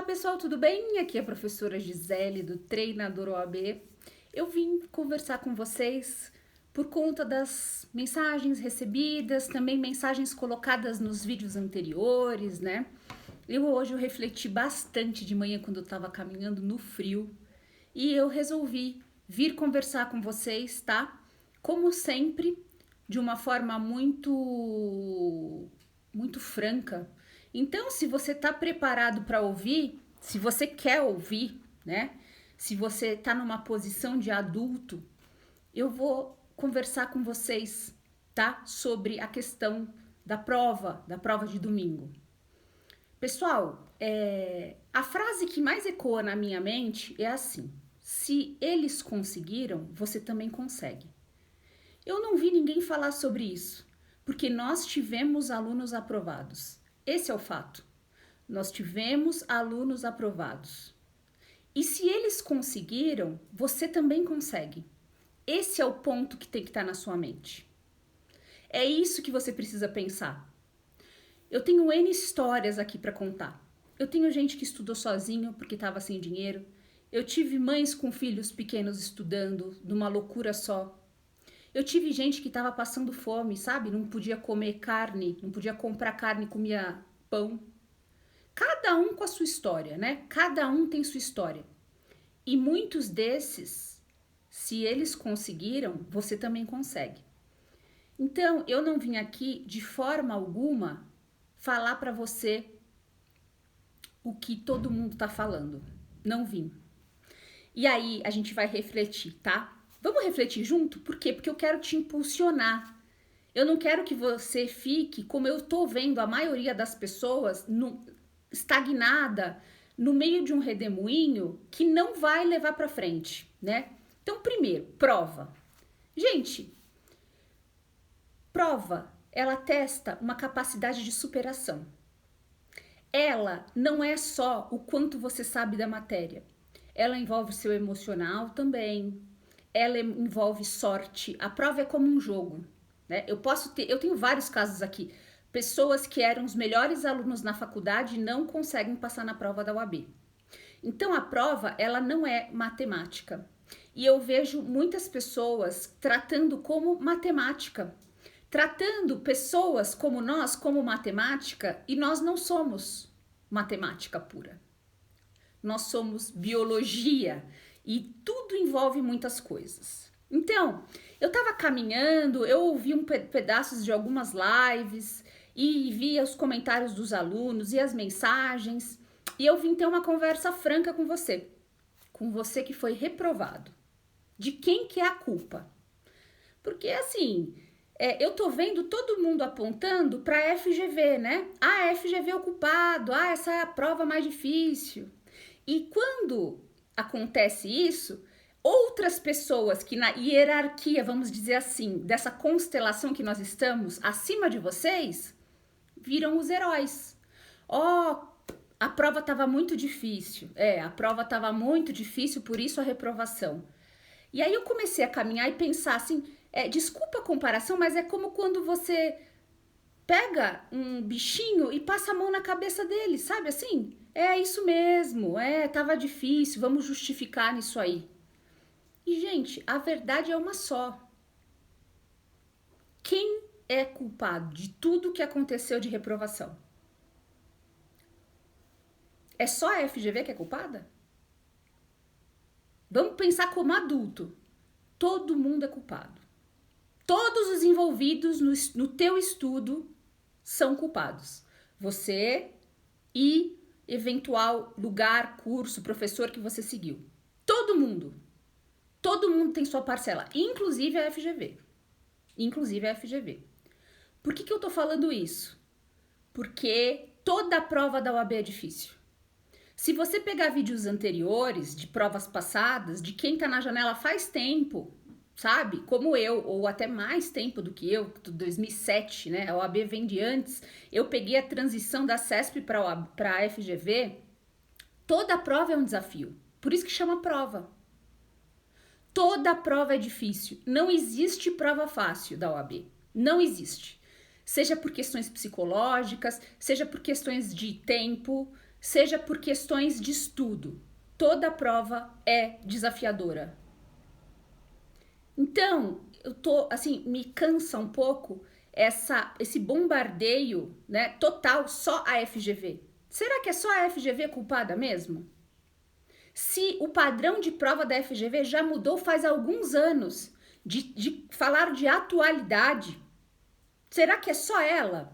pessoal, tudo bem? Aqui é a professora Gisele do Treinador OAB. Eu vim conversar com vocês por conta das mensagens recebidas, também mensagens colocadas nos vídeos anteriores, né? Hoje eu refleti bastante de manhã quando eu estava caminhando no frio e eu resolvi vir conversar com vocês, tá? Como sempre, de uma forma muito franca. Então, se você está preparado para ouvir, se você quer ouvir, né? Se você está numa posição de adulto, eu vou conversar com vocês, tá? Sobre a questão da prova de domingo. Pessoal, a frase que mais ecoa na minha mente é assim: se eles conseguiram, você também consegue. Eu não vi ninguém falar sobre isso, porque nós tivemos alunos aprovados. Esse é o fato. Nós tivemos alunos aprovados. E se eles conseguiram, você também consegue. Esse é o ponto que tem que estar na sua mente. É isso que você precisa pensar. Eu tenho N histórias aqui para contar. Eu tenho gente que estudou sozinho porque estava sem dinheiro. Eu tive mães com filhos pequenos estudando, numa loucura só. Eu tive gente que estava passando fome, sabe? Não podia comer carne, não podia comprar carne, comia pão. Cada um com a sua história, né? Cada um tem sua história. E muitos desses, se eles conseguiram, você também consegue. Então, eu não vim aqui de forma alguma falar para você o que todo mundo tá falando. Não vim. E aí, a gente vai refletir, tá? Vamos refletir junto? Por quê? Porque eu quero te impulsionar. Eu não quero que você fique, como eu tô vendo a maioria das pessoas, estagnada, no meio de um redemoinho que não vai levar para frente, né? Então, primeiro, prova. Gente, prova, ela testa uma capacidade de superação. Ela não é só o quanto você sabe da matéria. Ela envolve seu emocional também. Ela envolve sorte. A prova é como um jogo, né? Eu tenho vários casos aqui. Pessoas que eram os melhores alunos na faculdade não conseguem passar na prova da UAB. Então a prova, ela não é matemática. E eu vejo muitas pessoas tratando como matemática. Tratando pessoas como nós como matemática, e nós não somos matemática pura. Nós somos biologia e tudo envolve muitas coisas. Então, eu estava caminhando, eu ouvi pedaços de algumas lives e via os comentários dos alunos e as mensagens, e eu vim ter uma conversa franca com você que foi reprovado. De quem que é a culpa? Porque assim, eu tô vendo todo mundo apontando para a FGV, né? Ah, a FGV é o culpado, essa é a prova mais difícil. E quando acontece isso, outras pessoas que na hierarquia, vamos dizer assim, dessa constelação que nós estamos, acima de vocês, viram os heróis. A prova estava muito difícil. A prova estava muito difícil, por isso a reprovação. E aí eu comecei a caminhar e pensar assim, desculpa a comparação, mas é como quando você pega um bichinho e passa a mão na cabeça dele, sabe assim? É isso mesmo, tava difícil, vamos justificar nisso aí. E, gente, a verdade é uma só. Quem é culpado de tudo que aconteceu de reprovação? É só a FGV que é culpada? Vamos pensar como adulto. Todo mundo é culpado. Todos os envolvidos no teu estudo são culpados. Você e eventual lugar, curso, professor que você seguiu. Todo mundo. Todo mundo tem sua parcela, inclusive a FGV. Inclusive a FGV. Por que eu tô falando isso? Porque toda a prova da UAB é difícil. Se você pegar vídeos anteriores, de provas passadas, de quem tá na janela faz tempo, sabe? Como eu, ou até mais tempo do que eu, 2007, né? A OAB vem de antes. Eu peguei a transição da CESP para a FGV. Toda a prova é um desafio. Por isso que chama prova. Toda a prova é difícil. Não existe prova fácil da OAB. Não existe. Seja por questões psicológicas, seja por questões de tempo, seja por questões de estudo. Toda prova é desafiadora. Então, eu tô, assim, me cansa um pouco esse bombardeio, né, total só a FGV. Será que é só a FGV culpada mesmo? Se o padrão de prova da FGV já mudou faz alguns anos, de falar de atualidade, será que é só ela?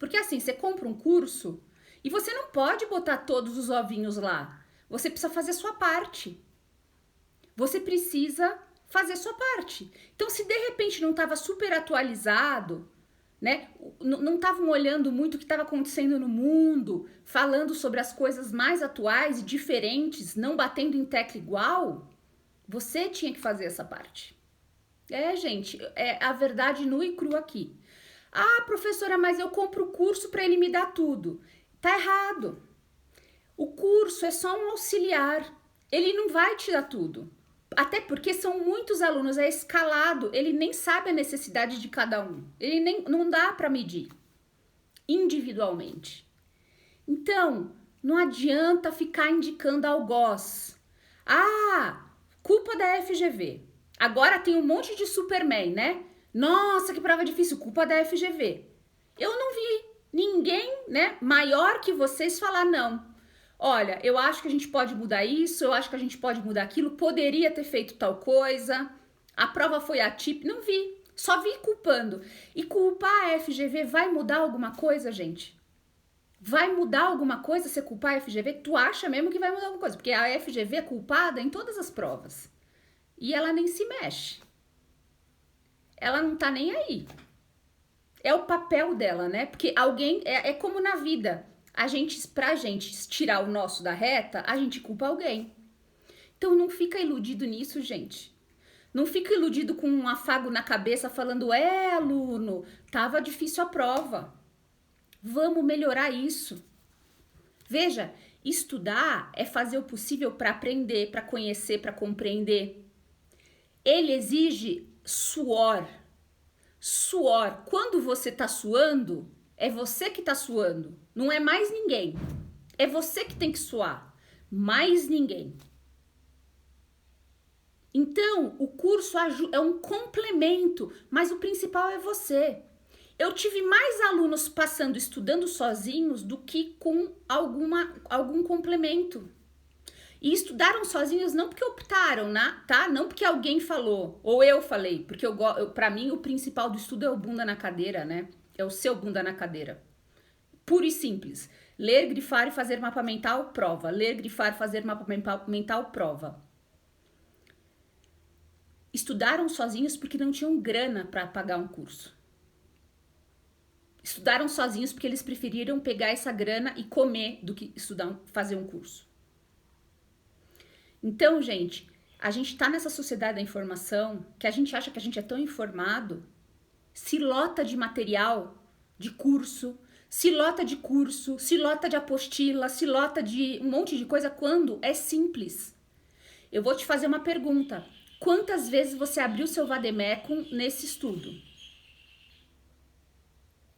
Porque assim, você compra um curso e você não pode botar todos os ovinhos lá. Você precisa fazer sua parte. Você precisa fazer sua parte. Então, se de repente não estava super atualizado, né? Não estavam olhando muito o que estava acontecendo no mundo, falando sobre as coisas mais atuais e diferentes, não batendo em tecla igual, você tinha que fazer essa parte. Gente, é a verdade nua e crua aqui. Ah, professora, mas eu compro o curso para ele me dar tudo. Tá errado. O curso é só um auxiliar. Ele não vai te dar tudo. Até porque são muitos alunos, é escalado, ele nem sabe a necessidade de cada um. Ele nem não dá para medir individualmente. Então, não adianta ficar indicando algoz. Ah, culpa da FGV. Agora tem um monte de Superman, né? Nossa, que prova difícil, culpa da FGV. Eu não vi ninguém, né, maior que vocês falar não. Olha, eu acho que a gente pode mudar isso, eu acho que a gente pode mudar aquilo, poderia ter feito tal coisa, a prova foi atípica, não vi, só vi culpando. E culpar a FGV vai mudar alguma coisa, gente? Vai mudar alguma coisa se culpar a FGV? Tu acha mesmo que vai mudar alguma coisa? Porque a FGV é culpada em todas as provas. E ela nem se mexe. Ela não tá nem aí. É o papel dela, né? Porque alguém, é como na vida. Pra gente tirar o nosso da reta, a gente culpa alguém. Então não fica iludido nisso, gente. Não fica iludido com um afago na cabeça falando, aluno, tava difícil a prova. Vamos melhorar isso. Veja, estudar é fazer o possível para aprender, para conhecer, para compreender. Ele exige suor. Suor. Quando você tá suando, é você que tá suando. Não é mais ninguém. É você que tem que suar. Mais ninguém. Então, o curso é um complemento, mas o principal é você. Eu tive mais alunos estudando sozinhos do que com algum complemento. E estudaram sozinhos não porque optaram, né? Tá? Não porque alguém falou, ou eu falei, porque para mim o principal do estudo é o bunda na cadeira, né? É o seu bunda na cadeira. Puro e simples. Ler, grifar e fazer mapa mental, prova. Ler, grifar, fazer mapa mental, prova. Estudaram sozinhos porque não tinham grana para pagar um curso. Estudaram sozinhos porque eles preferiram pegar essa grana e comer do que fazer um curso. Então, gente, a gente tá nessa sociedade da informação que a gente acha que a gente é tão informado, se lota de material, de curso, se lota de apostila, se lota de um monte de coisa quando é simples. Eu vou te fazer uma pergunta. Quantas vezes você abriu seu Vademecum nesse estudo?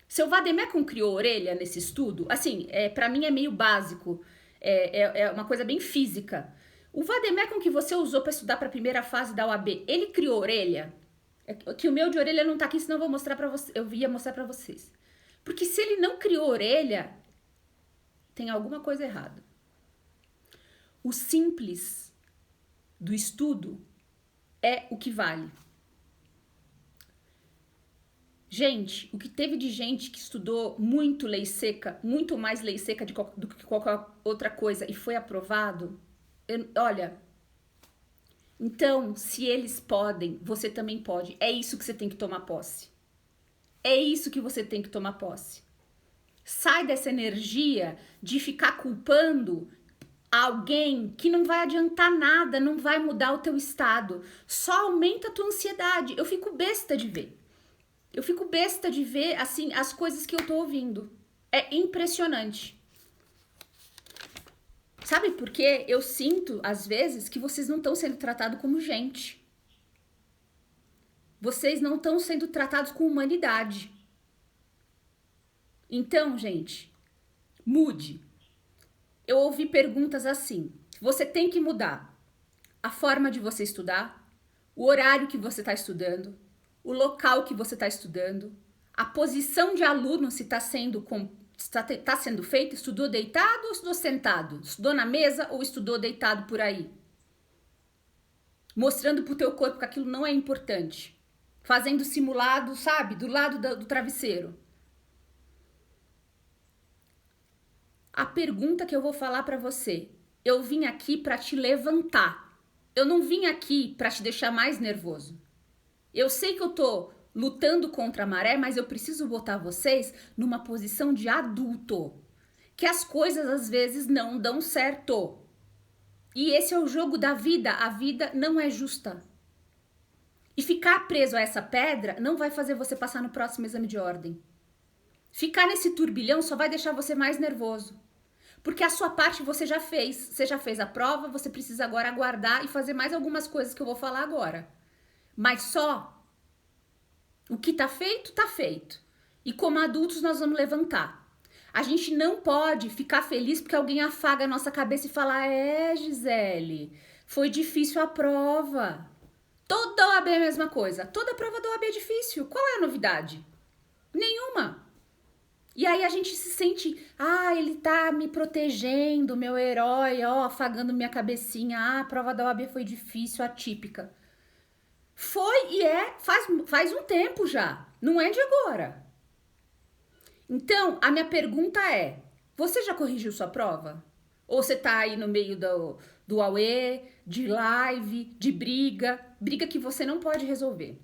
Seu Vademecum criou orelha nesse estudo? Assim, para mim é meio básico. É uma coisa bem física. O Vademecum que você usou para estudar para a primeira fase da OAB, ele criou orelha? Que o meu de orelha não tá aqui, senão eu vou mostrar para vocês. Eu ia mostrar para vocês. Porque se ele não criou orelha, tem alguma coisa errada. O simples do estudo é o que vale. Gente, o que teve de gente que estudou muito lei seca, muito mais lei seca do que qualquer outra coisa e foi aprovado, olha, então, se eles podem, você também pode. É isso que você tem que tomar posse. É isso que você tem que tomar posse. Sai dessa energia de ficar culpando alguém que não vai adiantar nada, não vai mudar o teu estado. Só aumenta a tua ansiedade. Eu fico besta de ver. Eu fico besta de ver, assim, as coisas que eu tô ouvindo. É impressionante. Sabe por quê? Eu sinto, às vezes, que vocês não estão sendo tratados como gente. Vocês não estão sendo tratados com humanidade. Então, gente, mude. eu ouvi perguntas assim: você tem que mudar a forma de você estudar, o horário que você está estudando, o local que você está estudando, a posição de aluno, se está sendo feito, estudou deitado ou estudou sentado? Estudou na mesa ou estudou deitado por aí? Mostrando pro teu corpo que aquilo não é importante. Fazendo simulado, sabe? Do lado do travesseiro. A pergunta que eu vou falar pra você: eu vim aqui pra te levantar. Eu não vim aqui pra te deixar mais nervoso. Eu sei que eu tô lutando contra a maré, mas eu preciso botar vocês numa posição de adulto. Que as coisas às vezes não dão certo. E esse é o jogo da vida. A vida não é justa. E ficar preso a essa pedra não vai fazer você passar no próximo exame de ordem. Ficar nesse turbilhão só vai deixar você mais nervoso. Porque a sua parte você já fez. Você já fez a prova, você precisa agora aguardar e fazer mais algumas coisas que eu vou falar agora. Mas só o que tá feito, tá feito. E como adultos nós vamos levantar. A gente não pode ficar feliz porque alguém afaga a nossa cabeça e fala: Gisele, foi difícil a prova. Toda OAB é a mesma coisa. Toda prova da OAB é difícil. Qual é a novidade? Nenhuma. E aí a gente se sente: ele tá me protegendo, meu herói, afagando minha cabecinha. A prova da OAB foi difícil, atípica. Foi e faz um tempo já. Não é de agora. Então, a minha pergunta é: você já corrigiu sua prova? Ou você tá aí no meio do AUE, de live, de briga que você não pode resolver?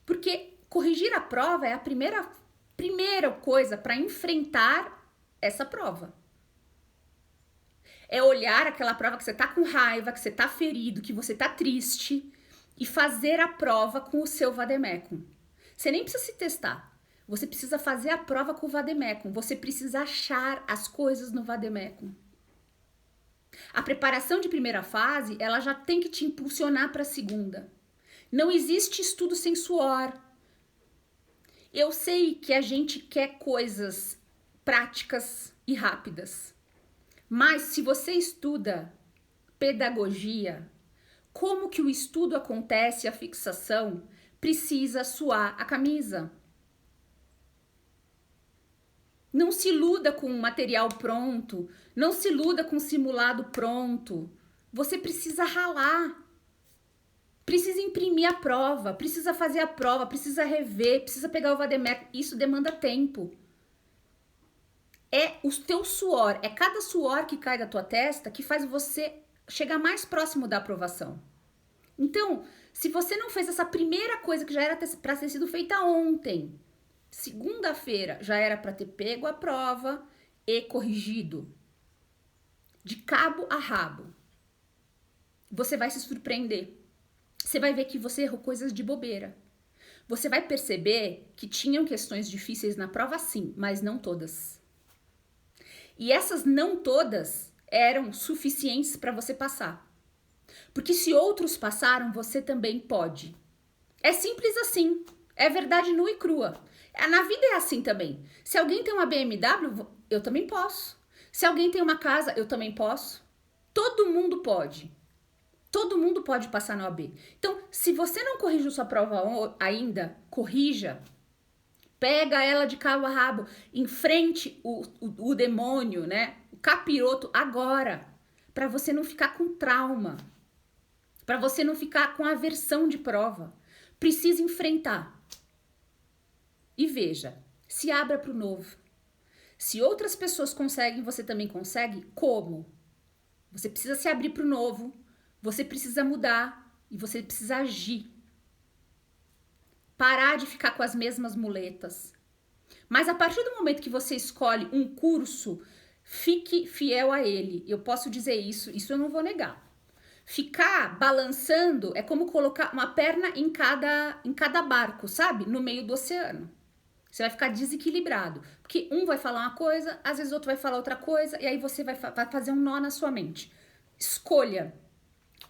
Porque corrigir a prova é a primeira coisa para enfrentar essa prova. É olhar aquela prova que você tá com raiva, que você tá ferido, que você tá triste e fazer a prova com o seu vademecum. Você nem precisa se testar. Você precisa fazer a prova com o vademecum. Você precisa achar as coisas no vademecum. A preparação de primeira fase, ela já tem que te impulsionar para a segunda. Não existe estudo sem suor. Eu sei que a gente quer coisas práticas e rápidas. Mas se você estuda pedagogia, como que o estudo acontece, a fixação, precisa suar a camisa. Não se iluda com material pronto, não se iluda com simulado pronto. Você precisa ralar. Precisa imprimir a prova, precisa fazer a prova, precisa rever, precisa pegar o vademecum. Isso demanda tempo. É o teu suor, é cada suor que cai da tua testa que faz você chegar mais próximo da aprovação. Então, se você não fez essa primeira coisa que já era para ter sido feita ontem, segunda-feira já era para ter pego a prova e corrigido. De cabo a rabo. Você vai se surpreender. Você vai ver que você errou coisas de bobeira. Você vai perceber que tinham questões difíceis na prova sim, mas não todas. E essas não todas eram suficientes para você passar. Porque se outros passaram, você também pode. É simples assim. É verdade nua e crua. Na vida é assim também. Se alguém tem uma BMW, eu também posso. Se alguém tem uma casa, eu também posso. Todo mundo pode. Todo mundo pode passar na OAB. Então, se você não corrigiu sua prova ainda, corrija. Pega ela de cabo a rabo. Enfrente o demônio, né? O capiroto agora. Para você não ficar com trauma. Para você não ficar com aversão de prova. Precisa enfrentar. E veja, se abra para o novo. Se outras pessoas conseguem, você também consegue? Como? Você precisa se abrir para o novo, você precisa mudar e você precisa agir. Parar de ficar com as mesmas muletas. Mas a partir do momento que você escolhe um curso, fique fiel a ele. Eu posso dizer isso eu não vou negar. Ficar balançando é como colocar uma perna em cada barco, sabe? No meio do oceano. Você vai ficar desequilibrado. Porque um vai falar uma coisa, às vezes outro vai falar outra coisa, e aí você vai fazer um nó na sua mente. Escolha.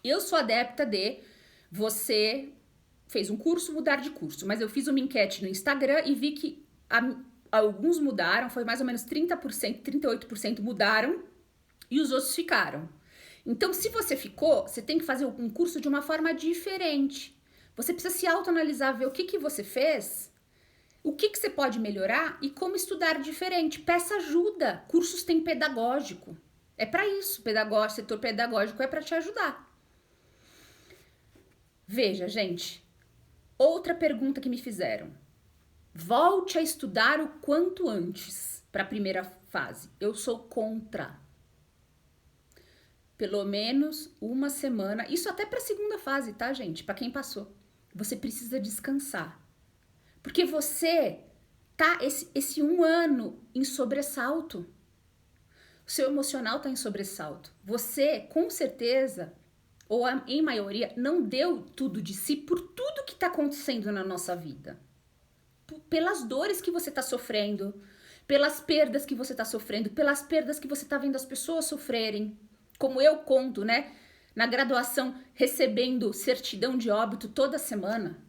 Eu sou adepta de você fez um curso, mudar de curso. Mas eu fiz uma enquete no Instagram e vi que alguns mudaram, foi mais ou menos 30%, 38% mudaram. e os outros ficaram. Então, se você ficou, você tem que fazer um curso de uma forma diferente. Você precisa se autoanalisar, ver o que você fez, o que você pode melhorar e como estudar diferente. Peça ajuda. Cursos tem pedagógico. É para isso. Setor pedagógico é para te ajudar. Veja, gente. Outra pergunta que me fizeram. Volte a estudar o quanto antes para a primeira fase. Eu sou contra. Pelo menos uma semana. Isso até para a segunda fase, tá, gente? Para quem passou. Você precisa descansar. Porque você tá esse um ano em sobressalto. O seu emocional tá em sobressalto. Você, com certeza, ou em maioria, não deu tudo de si por tudo que tá acontecendo na nossa vida. Pelas dores que você tá sofrendo, pelas perdas que você tá sofrendo, pelas perdas que você tá vendo as pessoas sofrerem. Como eu conto, né? Na graduação, recebendo certidão de óbito toda semana.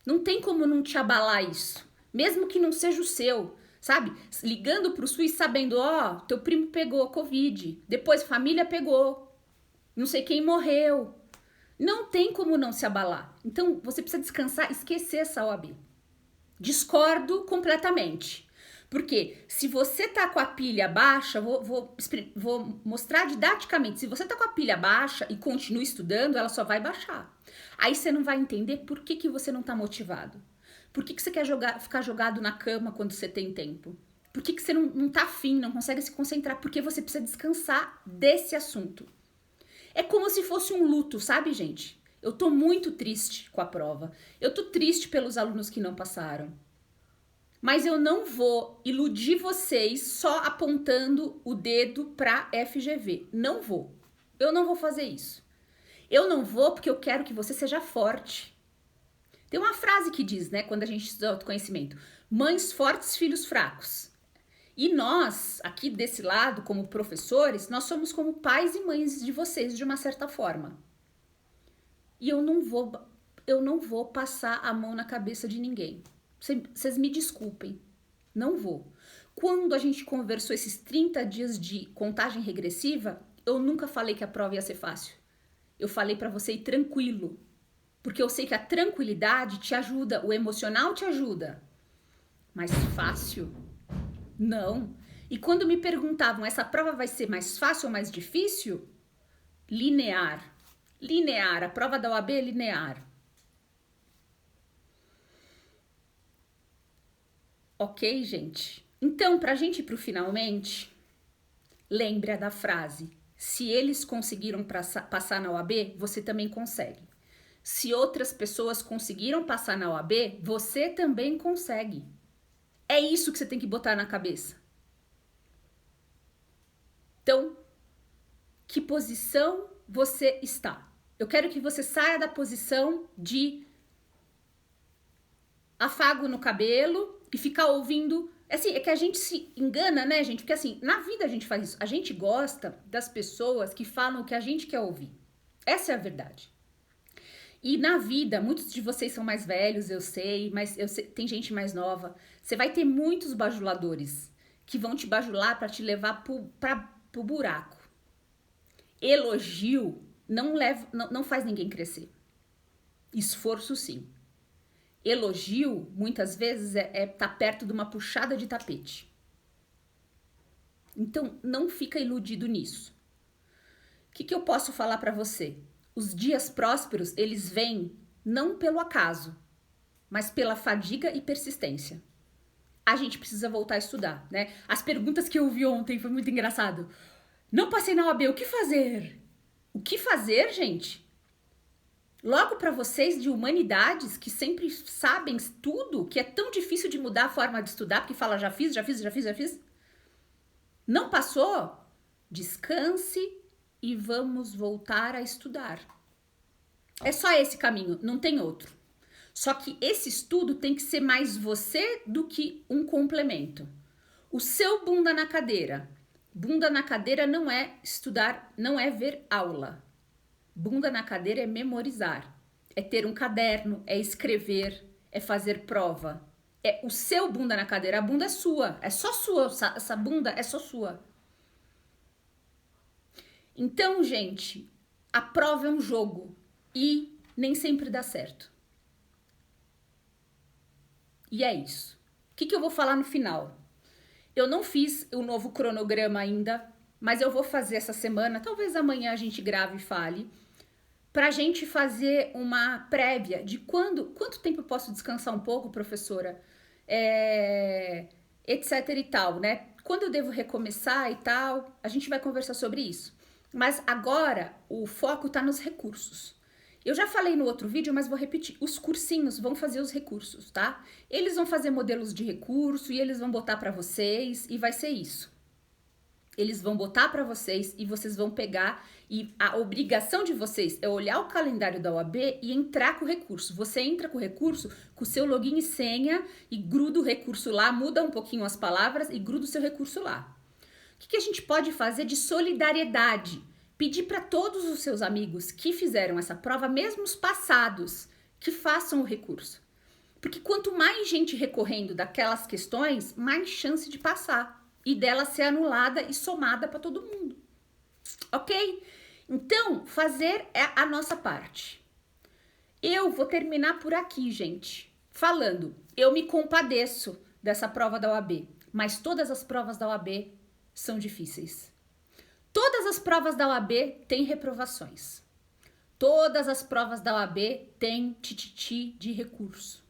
Não tem como não te abalar isso. Mesmo que não seja o seu, sabe? Ligando pro SUS sabendo, ó, teu primo pegou Covid, depois família pegou, não sei quem morreu. Não tem como não se abalar. Então, você precisa descansar, esquecer essa OAB. Discordo completamente. Porque se você tá com a pilha baixa, vou mostrar didaticamente. Se você tá com a pilha baixa e continua estudando, ela só vai baixar. Aí você não vai entender por que você não tá motivado. Por que você quer ficar jogado na cama quando você tem tempo? Por que você não tá afim, não consegue se concentrar? Porque você precisa descansar desse assunto. É como se fosse um luto, sabe, gente? Eu tô muito triste com a prova. Eu tô triste pelos alunos que não passaram. Mas eu não vou iludir vocês só apontando o dedo para FGV. Não vou. Eu não vou fazer isso. Eu não vou porque eu quero que você seja forte. Tem uma frase que diz, né, quando a gente estuda autoconhecimento: mães fortes, filhos fracos. E nós, aqui desse lado, como professores, nós somos como pais e mães de vocês, de uma certa forma. E eu não vou passar a mão na cabeça de ninguém. Vocês me desculpem, não vou. Quando a gente conversou esses 30 dias de contagem regressiva, eu nunca falei que a prova ia ser fácil. Eu falei para você ir tranquilo, porque eu sei que a tranquilidade te ajuda, o emocional te ajuda. Mas fácil? Não. E quando me perguntavam, essa prova vai ser mais fácil ou mais difícil? Linear. Linear, a prova da OAB é linear. Ok, gente? Então, pra gente ir pro finalmente, lembra da frase: se eles conseguiram passar na OAB, você também consegue. Se outras pessoas conseguiram passar na OAB, você também consegue. É isso que você tem que botar na cabeça. Então, que posição você está? Eu quero que você saia da posição de afago no cabelo e ficar ouvindo. Assim, é que a gente se engana, né, gente? Porque assim, na vida a gente faz isso. A gente gosta das pessoas que falam o que a gente quer ouvir. Essa é a verdade. E na vida, muitos de vocês são mais velhos, eu sei, mas tem gente mais nova. Você vai ter muitos bajuladores que vão te bajular para te levar pro buraco. Elogio não faz ninguém crescer. Esforço, sim. Elogio, muitas vezes, tá perto de uma puxada de tapete. Então, não fica iludido nisso. O que eu posso falar para você? Os dias prósperos, eles vêm não pelo acaso, mas pela fadiga e persistência. A gente precisa voltar a estudar, né? As perguntas que eu vi ontem foi muito engraçado. Não passei na OAB, o que fazer? O que fazer, gente? Logo para vocês de humanidades, que sempre sabem tudo, que é tão difícil de mudar a forma de estudar, porque fala já fiz. Não passou? Descanse e vamos voltar a estudar. É só esse caminho, não tem outro. Só que esse estudo tem que ser mais você do que um complemento. O seu bunda na cadeira. Bunda na cadeira não é estudar, não é ver aula. Bunda na cadeira é memorizar, é ter um caderno, é escrever, é fazer prova. É o seu bunda na cadeira, a bunda é sua, é só sua, essa bunda é só sua. Então, gente, a prova é um jogo e nem sempre dá certo. E é isso. O que eu vou falar no final? Eu não fiz o novo cronograma ainda, mas eu vou fazer essa semana, talvez amanhã a gente grave e fale, pra gente fazer uma prévia de quanto tempo eu posso descansar um pouco, professora, etc e tal, né? Quando eu devo recomeçar e tal, a gente vai conversar sobre isso. Mas agora o foco tá nos recursos. Eu já falei no outro vídeo, mas vou repetir. Os cursinhos vão fazer os recursos, tá? Eles vão fazer modelos de recurso e eles vão botar para vocês e vai ser isso. Eles vão botar para vocês e vocês vão pegar e a obrigação de vocês é olhar o calendário da OAB e entrar com o recurso. Você entra com o recurso com o seu login e senha e gruda o recurso lá, muda um pouquinho as palavras e gruda o seu recurso lá. O que a gente pode fazer de solidariedade? Pedir para todos os seus amigos que fizeram essa prova, mesmo os passados, que façam o recurso. Porque quanto mais gente recorrendo daquelas questões, mais chance de passar e dela ser anulada e somada para todo mundo. Ok? Então, fazer é a nossa parte. Eu vou terminar por aqui, gente, falando, eu me compadeço dessa prova da OAB, mas todas as provas da OAB são difíceis. Todas as provas da OAB têm reprovações. Todas as provas da OAB têm tititi de recurso.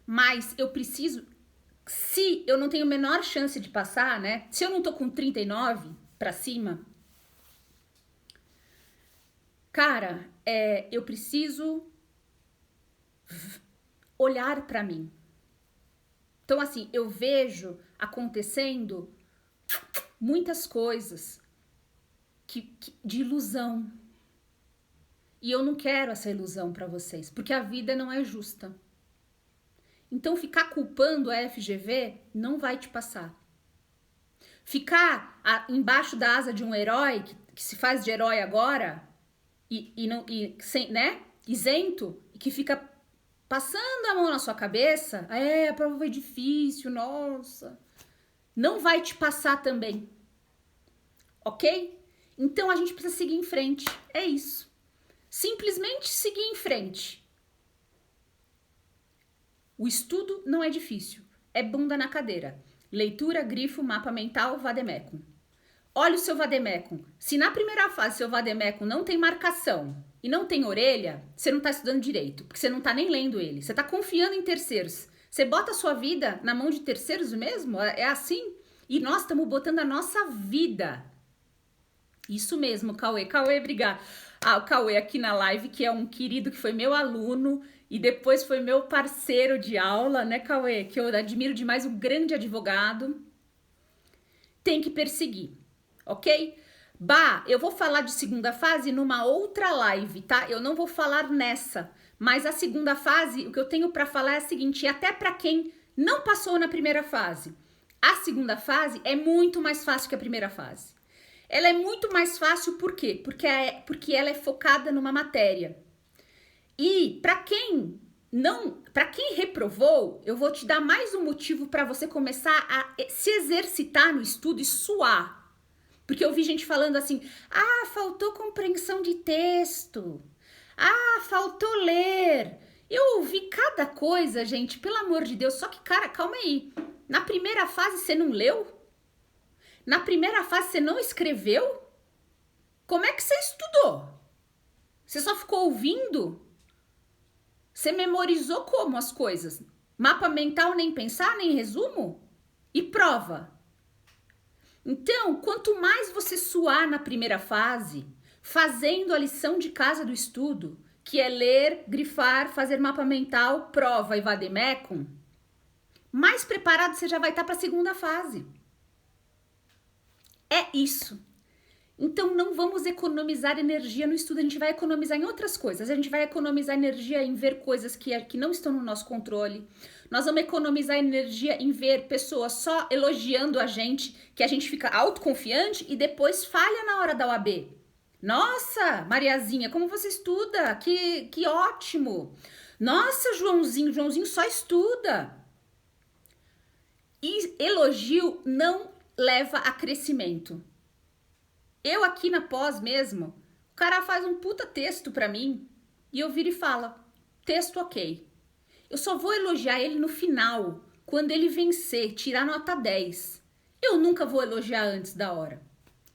Mas eu preciso, se eu não tenho a menor chance de passar, né? Se eu não tô com 39 pra cima, cara, eu preciso olhar pra mim. Então, assim, eu vejo acontecendo muitas coisas de ilusão. E eu não quero essa ilusão para vocês, porque a vida não é justa. Então, ficar culpando a FGV não vai te passar. Ficar embaixo da asa de um herói, que se faz de herói agora, né? Isento, e que fica passando a mão na sua cabeça, a prova foi difícil, nossa. Não vai te passar também. Ok? Então a gente precisa seguir em frente. É isso. Simplesmente seguir em frente. O estudo não é difícil. É bunda na cadeira. Leitura, grifo, mapa mental, vademecum. Olha o seu vademecum. Se na primeira fase seu vademecum não tem marcação e não tem orelha, você não tá estudando direito, porque você não tá nem lendo ele. Você tá confiando em terceiros. Você bota a sua vida na mão de terceiros mesmo? É assim? E nós estamos botando a nossa vida. Isso mesmo, Cauê. Cauê, obrigada. O Cauê aqui na live, que é um querido que foi meu aluno e depois foi meu parceiro de aula, né, Cauê? Que eu admiro demais, um grande advogado. Tem que perseguir, ok? Eu vou falar de segunda fase numa outra live, tá? Eu não vou falar nessa, mas a segunda fase, o que eu tenho para falar é a seguinte, até para quem não passou na primeira fase. A segunda fase é muito mais fácil que a primeira fase. Ela é muito mais fácil, por quê? Porque ela é focada numa matéria. E para quem reprovou, eu vou te dar mais um motivo para você começar a se exercitar no estudo e suar. Porque eu vi gente falando assim, faltou compreensão de texto. Faltou ler. Eu ouvi cada coisa, gente, pelo amor de Deus. Só que, cara, calma aí. Na primeira fase você não leu? Na primeira fase você não escreveu? Como é que você estudou? Você só ficou ouvindo? Você memorizou como as coisas? Mapa mental, nem pensar, nem resumo? E prova? Então, quanto mais você suar na primeira fase, fazendo a lição de casa do estudo, que é ler, grifar, fazer mapa mental, prova e vademecum, mais preparado você já vai estar para a segunda fase. É isso. Então não vamos economizar energia no estudo, a gente vai economizar em outras coisas. A gente vai economizar energia em ver coisas que não estão no nosso controle. Nós vamos economizar energia em ver pessoas só elogiando a gente, que a gente fica autoconfiante e depois falha na hora da OAB. Nossa, Mariazinha, como você estuda? Que ótimo! Nossa, Joãozinho só estuda. E elogio não leva a crescimento. Eu aqui na pós mesmo, o cara faz um puta texto pra mim e eu viro e falo, texto ok. Eu só vou elogiar ele no final, quando ele vencer, tirar nota 10. Eu nunca vou elogiar antes da hora.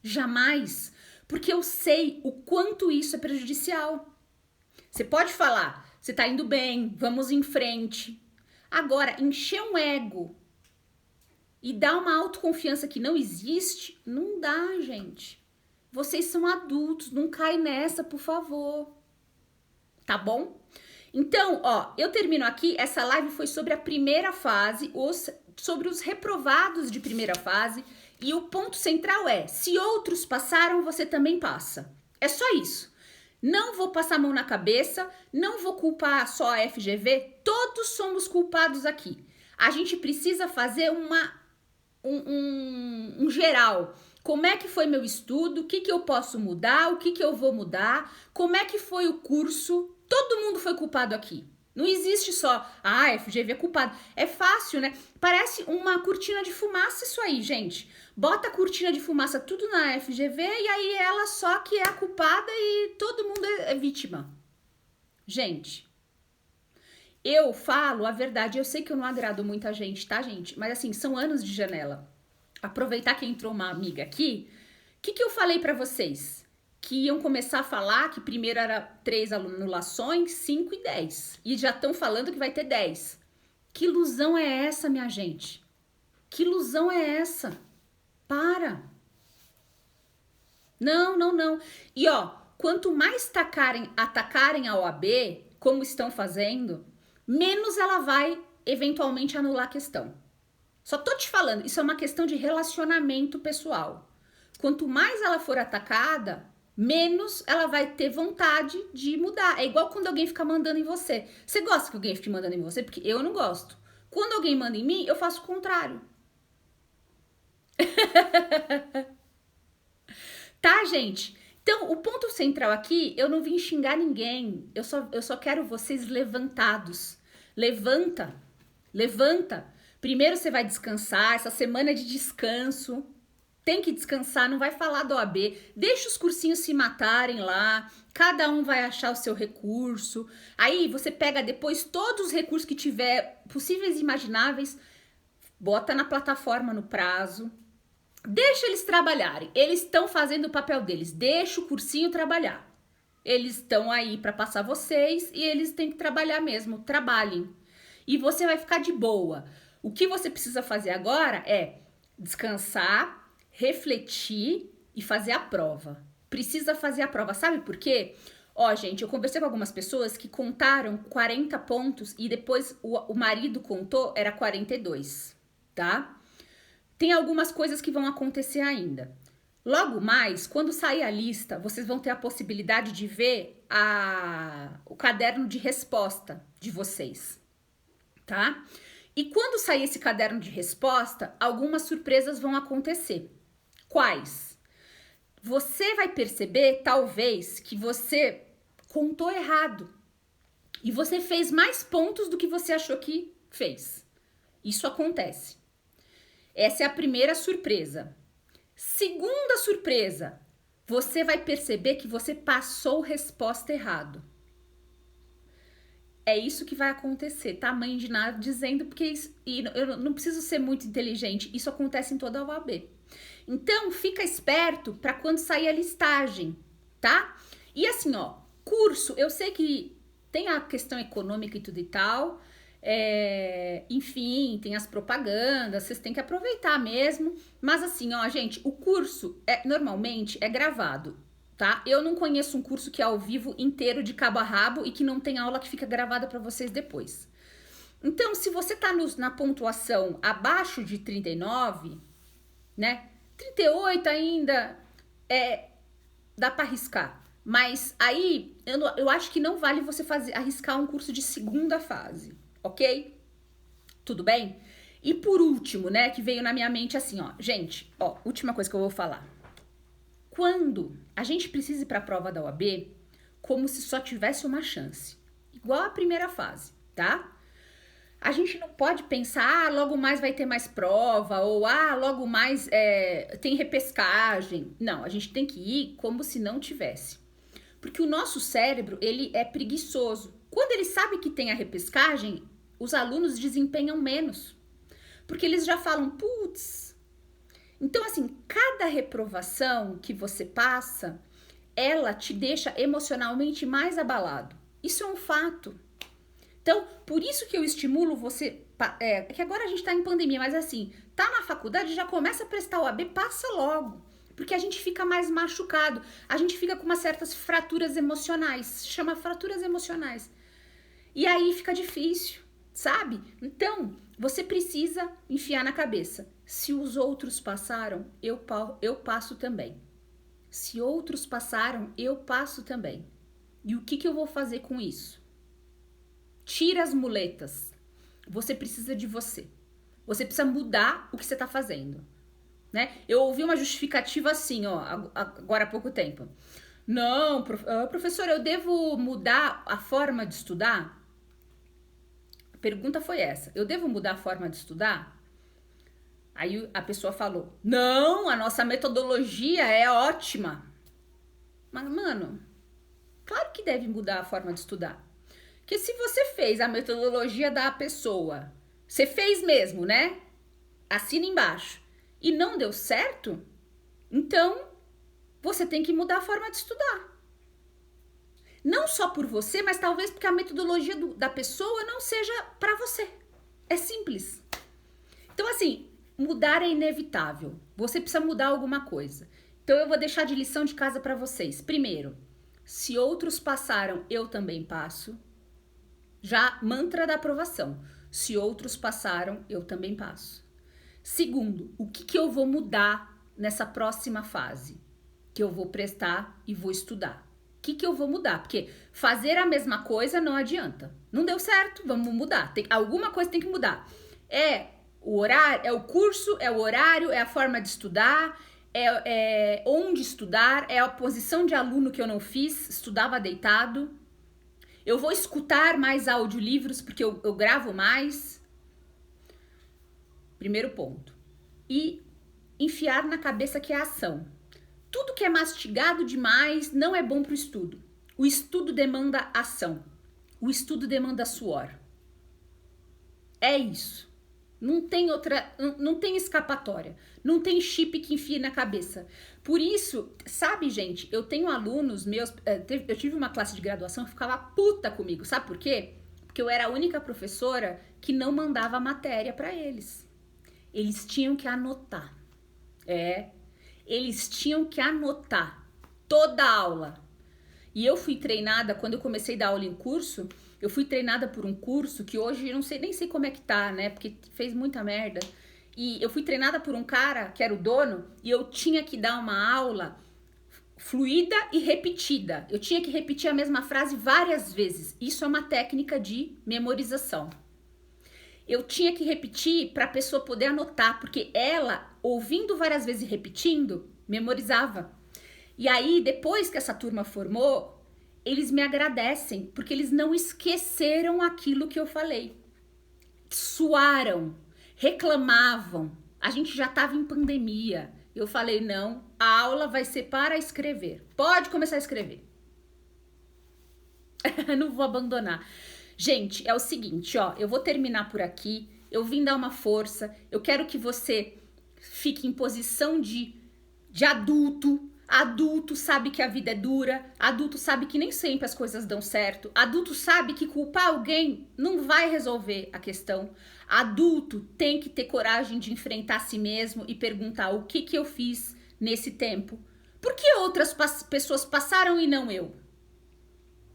Jamais. Porque eu sei o quanto isso é prejudicial. Você pode falar, você tá indo bem, vamos em frente. Agora, encher um ego e dar uma autoconfiança que não existe, não dá, gente. Vocês são adultos, não cai nessa, por favor. Tá bom? Então, ó, eu termino aqui. Essa live foi sobre a primeira fase, sobre os reprovados de primeira fase. E o ponto central é, se outros passaram, você também passa. É só isso. Não vou passar a mão na cabeça, não vou culpar só a FGV, todos somos culpados aqui. A gente precisa fazer um geral. Como é que foi meu estudo, o que eu posso mudar, o que eu vou mudar, como é que foi o curso, todo mundo foi culpado aqui. Não existe só, a FGV é culpado. É fácil, né? Parece uma cortina de fumaça isso aí, gente. Bota a cortina de fumaça tudo na FGV e aí ela só que é a culpada e todo mundo é vítima. Gente, eu falo a verdade, eu sei que eu não agrado muita gente, tá, gente? Mas assim, são anos de janela. Aproveitar que entrou uma amiga aqui, o que eu falei pra vocês? Que iam começar a falar que primeiro era 3 anulações, 5 e 10. E já estão falando que vai ter 10. Que ilusão é essa, minha gente? Que ilusão é essa? Para! Não, não, não. E ó, quanto mais atacarem a OAB, como estão fazendo, menos ela vai eventualmente anular a questão. Só tô te falando, isso é uma questão de relacionamento pessoal. Quanto mais ela for atacada, menos ela vai ter vontade de mudar. É igual quando alguém fica mandando em você. Você gosta que alguém fique mandando em você? Porque eu não gosto. Quando alguém manda em mim, eu faço o contrário. Tá, gente? Então, o ponto central aqui, eu não vim xingar ninguém. Eu só quero vocês levantados. Levanta. Levanta. Primeiro você vai descansar, essa semana de descanso. Tem que descansar, não vai falar da OAB. Deixa os cursinhos se matarem lá. Cada um vai achar o seu recurso. Aí você pega depois todos os recursos que tiver possíveis e imagináveis, bota na plataforma no prazo. Deixa eles trabalharem. Eles estão fazendo o papel deles. Deixa o cursinho trabalhar. Eles estão aí para passar vocês e eles têm que trabalhar mesmo. Trabalhem. E você vai ficar de boa. O que você precisa fazer agora é descansar, refletir e fazer a prova. Precisa fazer a prova. Sabe por quê? Ó, gente, eu conversei com algumas pessoas que contaram 40 pontos e depois o marido contou, era 42, tá? Tem algumas coisas que vão acontecer ainda. Logo mais, quando sair a lista, vocês vão ter a possibilidade de ver o caderno de resposta de vocês, tá? E quando sair esse caderno de resposta, algumas surpresas vão acontecer. Quais? Você vai perceber, talvez, que você contou errado. E você fez mais pontos do que você achou que fez. Isso acontece. Essa é a primeira surpresa. Segunda surpresa, você vai perceber que você passou resposta errado. É isso que vai acontecer, tá? Mãe de nada dizendo, porque isso, e eu não preciso ser muito inteligente, isso acontece em toda a OAB. Então, fica esperto para quando sair a listagem, tá? E assim, ó, curso, eu sei que tem a questão econômica e tudo e tal, enfim, tem as propagandas, vocês têm que aproveitar mesmo, mas assim, ó, gente, o curso normalmente é gravado. Tá? Eu não conheço um curso que é ao vivo inteiro de cabo a rabo e que não tem aula que fica gravada para vocês depois. Então, se você tá na pontuação abaixo de 39, né? 38 ainda dá para arriscar. Mas aí eu acho que não vale você arriscar um curso de segunda fase, ok? Tudo bem? E por último, né, que veio na minha mente assim, ó, gente, ó, última coisa que eu vou falar. Quando a gente precisa ir para a prova da OAB, como se só tivesse uma chance, igual a primeira fase, tá? A gente não pode pensar, logo mais vai ter mais prova, ou logo mais tem repescagem. Não, a gente tem que ir como se não tivesse. Porque o nosso cérebro, ele é preguiçoso. Quando ele sabe que tem a repescagem, os alunos desempenham menos. Porque eles já falam, putz. Então, assim, cada reprovação que você passa, ela te deixa emocionalmente mais abalado. Isso é um fato. Então, por isso que eu estimulo você, que agora a gente tá em pandemia, mas assim, tá na faculdade, já começa a prestar o AB, passa logo. Porque a gente fica mais machucado, a gente fica com umas certas fraturas emocionais, chama fraturas emocionais. E aí fica difícil, sabe? Então, você precisa enfiar na cabeça. Se os outros passaram, eu passo também. Se outros passaram, eu passo também. E o que eu vou fazer com isso? Tira as muletas. Você precisa de você. Você precisa mudar o que você está fazendo. Né? Eu ouvi uma justificativa assim, agora há pouco tempo. Não, professor, eu devo mudar a forma de estudar? A pergunta foi essa. Eu devo mudar a forma de estudar? Aí a pessoa falou, não, a nossa metodologia é ótima. Mas, mano, claro que deve mudar a forma de estudar. Porque se você fez a metodologia da pessoa, você fez mesmo, né? Assina embaixo. E não deu certo, então você tem que mudar a forma de estudar. Não só por você, mas talvez porque a metodologia da pessoa não seja para você. É simples. Então, assim, mudar é inevitável. Você precisa mudar alguma coisa. Então, eu vou deixar de lição de casa para vocês. Primeiro, se outros passaram, eu também passo. Já mantra da aprovação. Se outros passaram, eu também passo. Segundo, o que eu vou mudar nessa próxima fase? Que eu vou prestar e vou estudar. O que eu vou mudar? Porque fazer a mesma coisa não adianta. Não deu certo, vamos mudar. Alguma coisa tem que mudar. É o horário, é o curso, é o horário, é a forma de estudar, é onde estudar, é a posição de aluno que eu não fiz, estudava deitado. Eu vou escutar mais audiolivros porque eu gravo mais. Primeiro ponto. E enfiar na cabeça que é ação. Tudo que é mastigado demais não é bom para o estudo. O estudo demanda ação. O estudo demanda suor. É isso. Não tem outra, não tem escapatória. Não tem chip que enfie na cabeça. Por isso, sabe, gente, eu tenho alunos meus, eu tive uma classe de graduação que ficava puta comigo. Sabe por quê? Porque eu era a única professora que não mandava matéria para eles. Eles tinham que anotar. Eles tinham que anotar toda a aula. E eu fui treinada, quando eu comecei a dar aula em curso, eu fui treinada por um curso que hoje eu não sei, nem sei como é que tá, né? Porque fez muita merda. E eu fui treinada por um cara que era o dono e eu tinha que dar uma aula fluida e repetida. Eu tinha que repetir a mesma frase várias vezes. Isso é uma técnica de memorização. Eu tinha que repetir para a pessoa poder anotar, porque ela, ouvindo várias vezes e repetindo, memorizava. E aí, depois que essa turma formou, eles me agradecem, porque eles não esqueceram aquilo que eu falei. Suaram, reclamavam. A gente já estava em pandemia. Eu falei, não, a aula vai ser para escrever. Pode começar a escrever. Não vou abandonar. Gente, é o seguinte, eu vou terminar por aqui, eu vim dar uma força, eu quero que você fique em posição de adulto. Adulto sabe que a vida é dura, adulto sabe que nem sempre as coisas dão certo, adulto sabe que culpar alguém não vai resolver a questão. Adulto tem que ter coragem de enfrentar a si mesmo e perguntar o que eu fiz nesse tempo. Por que outras pessoas passaram e não eu?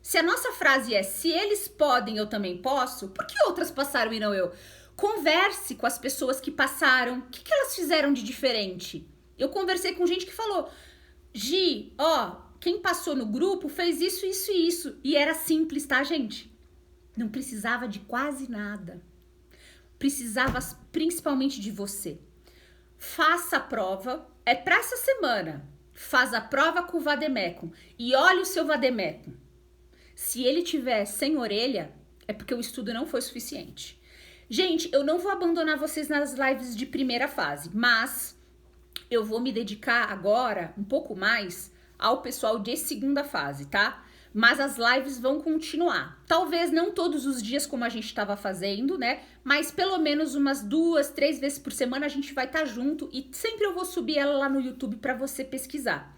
Se a nossa frase é, se eles podem, eu também posso, por que outras passaram e não eu? Converse com as pessoas que passaram, o que elas fizeram de diferente? Eu conversei com gente que falou, Gi, quem passou no grupo fez isso, isso e isso. E era simples, tá, gente? Não precisava de quase nada. Precisava principalmente de você. Faça a prova, é pra essa semana. Faz a prova com o vademecum e olha o seu vademecum. Se ele tiver sem orelha, é porque o estudo não foi suficiente. Gente, eu não vou abandonar vocês nas lives de primeira fase, mas eu vou me dedicar agora um pouco mais ao pessoal de segunda fase, tá? Mas as lives vão continuar. Talvez não todos os dias como a gente estava fazendo, né? Mas pelo menos umas 2, 3 vezes por semana a gente vai estar junto e sempre eu vou subir ela lá no YouTube para você pesquisar.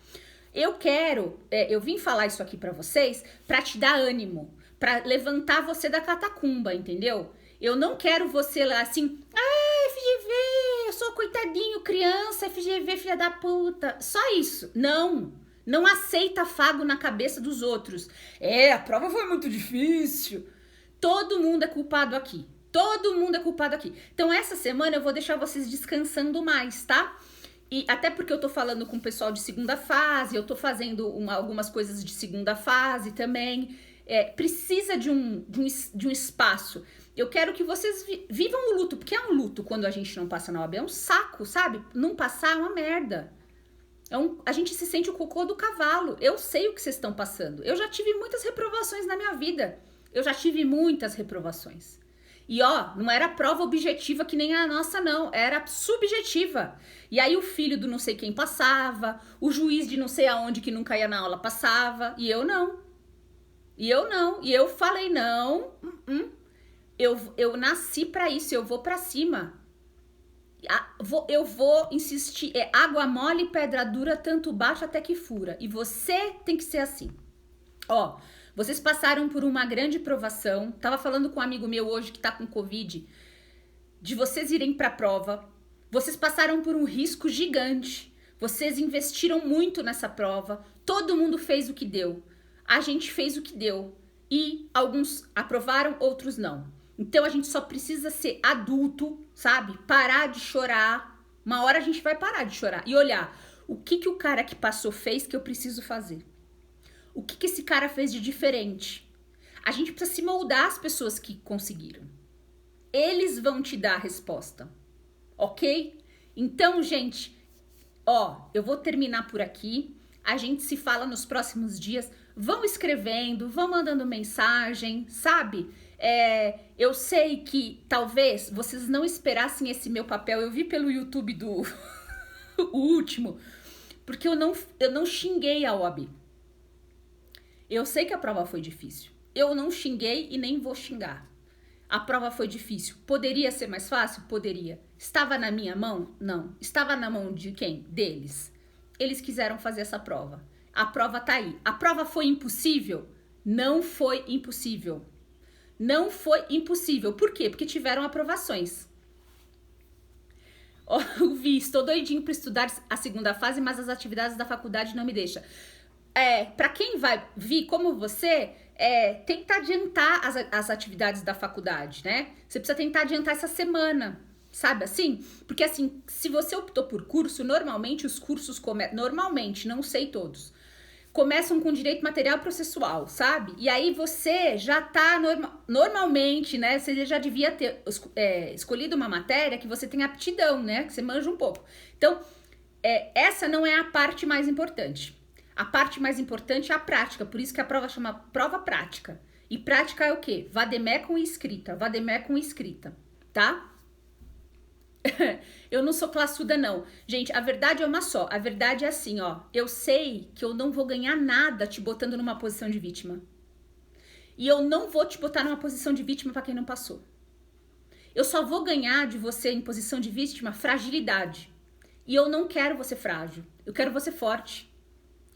Eu vim falar isso aqui para vocês para te dar ânimo, para levantar você da catacumba, entendeu? Eu não quero você lá assim, FGV, eu sou coitadinho, criança, FGV, filha da puta. Só isso. Não aceita afago na cabeça dos outros. A prova foi muito difícil. Todo mundo é culpado aqui. Todo mundo é culpado aqui. Então, essa semana eu vou deixar vocês descansando mais, tá? E até porque eu tô falando com o pessoal de segunda fase, eu tô fazendo algumas coisas de segunda fase também. Precisa de um espaço. Eu quero que vocês vivam o luto, porque é um luto quando a gente não passa na OAB. É um saco, sabe? Não passar é uma merda. A gente se sente o cocô do cavalo. Eu sei o que vocês estão passando. Eu já tive muitas reprovações na minha vida. Eu já tive muitas reprovações. E ó, não era prova objetiva que nem a nossa, não. Era subjetiva. E aí o filho do não sei quem passava, o juiz de não sei aonde que nunca ia na aula passava, e eu não. E eu falei, não, eu nasci pra isso, eu vou pra cima. Eu vou insistir, água mole, pedra dura, tanto bate até que fura. E você tem que ser assim. Ó, vocês passaram por uma grande provação. Tava falando com um amigo meu hoje que tá com Covid, de vocês irem pra prova. Vocês passaram por um risco gigante. Vocês investiram muito nessa prova. Todo mundo fez o que deu. A gente fez o que deu. E alguns aprovaram, outros não. Então a gente só precisa ser adulto, sabe? Parar de chorar. Uma hora a gente vai parar de chorar e olhar o que o cara que passou fez que eu preciso fazer. O que esse cara fez de diferente? A gente precisa se moldar às pessoas que conseguiram. Eles vão te dar a resposta, ok? Então, gente, ó, eu vou terminar por aqui. A gente se fala nos próximos dias. Vão escrevendo, vão mandando mensagem, sabe? Eu sei que talvez vocês não esperassem esse meu papel. Eu vi pelo YouTube do o último, porque eu não xinguei a OAB. Eu sei que a prova foi difícil. Eu não xinguei e nem vou xingar. A prova foi difícil. Poderia ser mais fácil? Poderia. Estava na minha mão? Não. Estava na mão de quem? Deles. Eles quiseram fazer essa prova. A prova tá aí. A prova foi impossível? Não foi impossível. Não foi impossível. Por quê? Porque tiveram aprovações. Oh, Vi, estou doidinho para estudar a segunda fase, mas as atividades da faculdade não me deixam. Para quem vai vir como você, tenta adiantar as atividades da faculdade, né? Você precisa tentar adiantar essa semana, sabe assim? Porque assim, se você optou por curso, normalmente os cursos normalmente, não sei todos, começam com direito material processual, sabe? E aí você já tá normalmente, né? Você já devia ter escolhido uma matéria que você tem aptidão, né? Que você manja um pouco. Então, essa não é a parte mais importante. A parte mais importante é a prática, por isso que a prova chama prova prática. E prática é o quê? Vademecum e escrita, vademecum e escrita, tá? Eu não sou classuda, não. Gente, a verdade é uma só. A verdade é assim, ó. Eu sei que eu não vou ganhar nada te botando numa posição de vítima. E eu não vou te botar numa posição de vítima pra quem não passou. Eu só vou ganhar de você em posição de vítima fragilidade. E eu não quero você frágil. Eu quero você forte.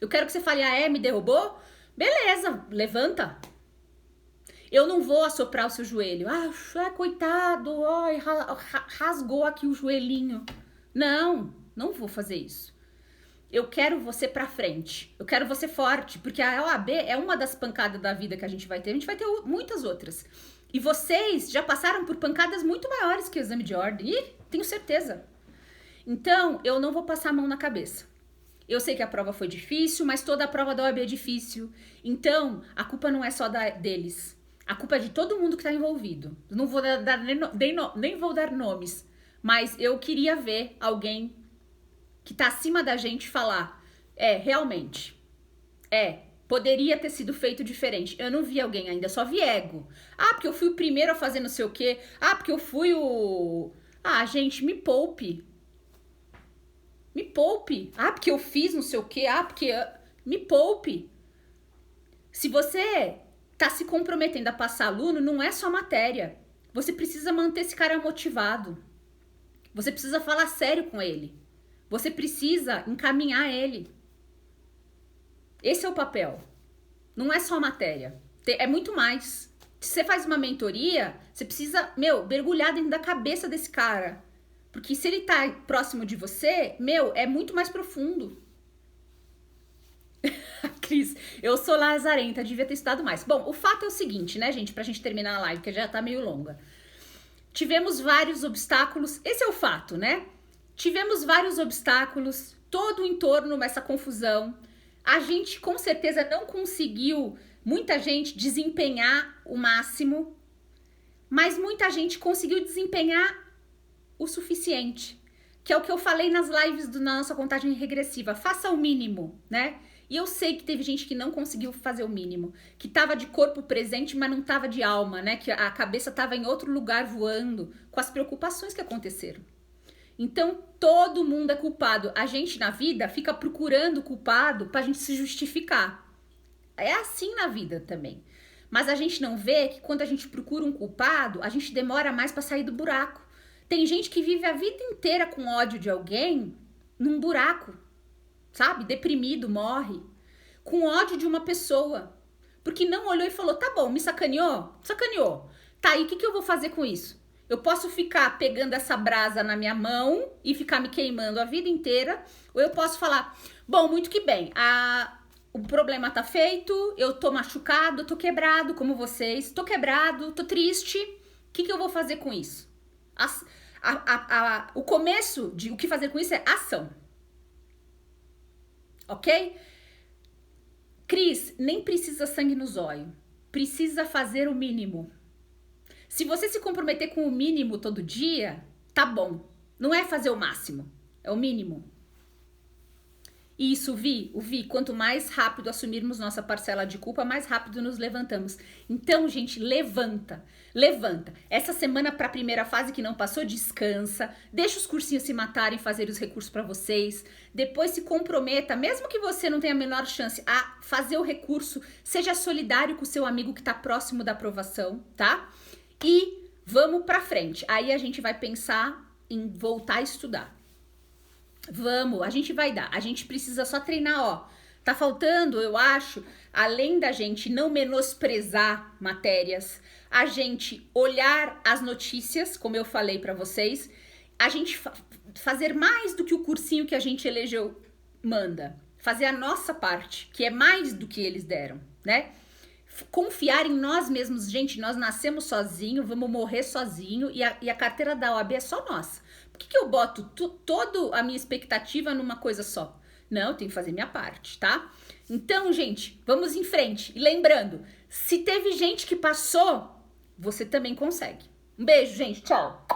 Eu quero que você fale, me derrubou? Beleza, levanta. Eu não vou assoprar o seu joelho. Coitado, rasgou aqui o joelhinho. Não vou fazer isso. Eu quero você pra frente. Eu quero você forte, porque a OAB é uma das pancadas da vida que a gente vai ter. A gente vai ter muitas outras. E vocês já passaram por pancadas muito maiores que o exame de ordem. E tenho certeza. Então, eu não vou passar a mão na cabeça. Eu sei que a prova foi difícil, mas toda a prova da OAB é difícil. Então, a culpa não é só deles. A culpa é de todo mundo que está envolvido. Não vou nem vou dar nomes, mas eu queria ver alguém que está acima da gente falar, realmente, Poderia ter sido feito diferente. Eu não vi alguém ainda, só vi ego. Ah, porque eu fui o primeiro a fazer não sei o quê. Ah, porque eu fui o... Ah, gente, me poupe. Me poupe. Ah, porque eu fiz não sei o quê. Ah, porque... Me poupe. Se você tá se comprometendo a passar aluno, não é só matéria. Você precisa manter esse cara motivado. Você precisa falar sério com ele. Você precisa encaminhar ele. Esse é o papel. Não é só matéria. É muito mais. Se você faz uma mentoria, você precisa, mergulhar dentro da cabeça desse cara. Porque se ele tá próximo de você, é muito mais profundo. Cris, eu sou lazarenta, devia ter estudado mais. Bom, o fato é o seguinte, né, gente? Pra gente terminar a live, que já tá meio longa. Tivemos vários obstáculos. Esse é o fato, né? Tivemos vários obstáculos, todo o entorno, essa confusão. A gente com certeza não conseguiu, muita gente, desempenhar o máximo, mas muita gente conseguiu desempenhar o suficiente, que é o que eu falei nas lives da nossa contagem regressiva. Faça o mínimo, né? E eu sei que teve gente que não conseguiu fazer o mínimo, que tava de corpo presente, mas não tava de alma, né? Que a cabeça tava em outro lugar voando, com as preocupações que aconteceram. Então, todo mundo é culpado. A gente, na vida, fica procurando culpado pra gente se justificar. É assim na vida também. Mas a gente não vê que quando a gente procura um culpado, a gente demora mais pra sair do buraco. Tem gente que vive a vida inteira com ódio de alguém num buraco, sabe? Deprimido, morre. Com ódio de uma pessoa. Porque não olhou e falou, tá bom, me sacaneou? Sacaneou. Tá, e o que eu vou fazer com isso? Eu posso ficar pegando essa brasa na minha mão e ficar me queimando a vida inteira, ou eu posso falar, bom, muito que bem, o problema tá feito, eu tô machucado, tô quebrado como vocês, tô quebrado, tô triste, o que eu vou fazer com isso? O começo de o que fazer com isso é ação. Ok? Cris, nem precisa sangue no zóio, precisa fazer o mínimo. Se você se comprometer com o mínimo todo dia, tá bom. Não é fazer o máximo, é o mínimo. E isso, Vi, quanto mais rápido assumirmos nossa parcela de culpa, mais rápido nos levantamos. Então, gente, levanta. Essa semana para a primeira fase que não passou, descansa. Deixa os cursinhos se matarem, fazer os recursos para vocês. Depois se comprometa, mesmo que você não tenha a menor chance, a fazer o recurso. Seja solidário com o seu amigo que está próximo da aprovação, tá? E vamos pra frente. Aí a gente vai pensar em voltar a estudar. Vamos, a gente vai dar. A gente precisa só treinar, ó. Tá faltando, eu acho, além da gente não menosprezar matérias, a gente olhar as notícias, como eu falei pra vocês, a gente fazer mais do que o cursinho que a gente elegeu manda. Fazer a nossa parte, que é mais do que eles deram, né? Confiar em nós mesmos. Gente, nós nascemos sozinho, vamos morrer sozinho e a carteira da OAB é só nossa. Por que eu boto toda a minha expectativa numa coisa só? Não, eu tenho que fazer minha parte, tá? Então, gente, vamos em frente. E lembrando, se teve gente que passou, você também consegue. Um beijo, gente. Tchau.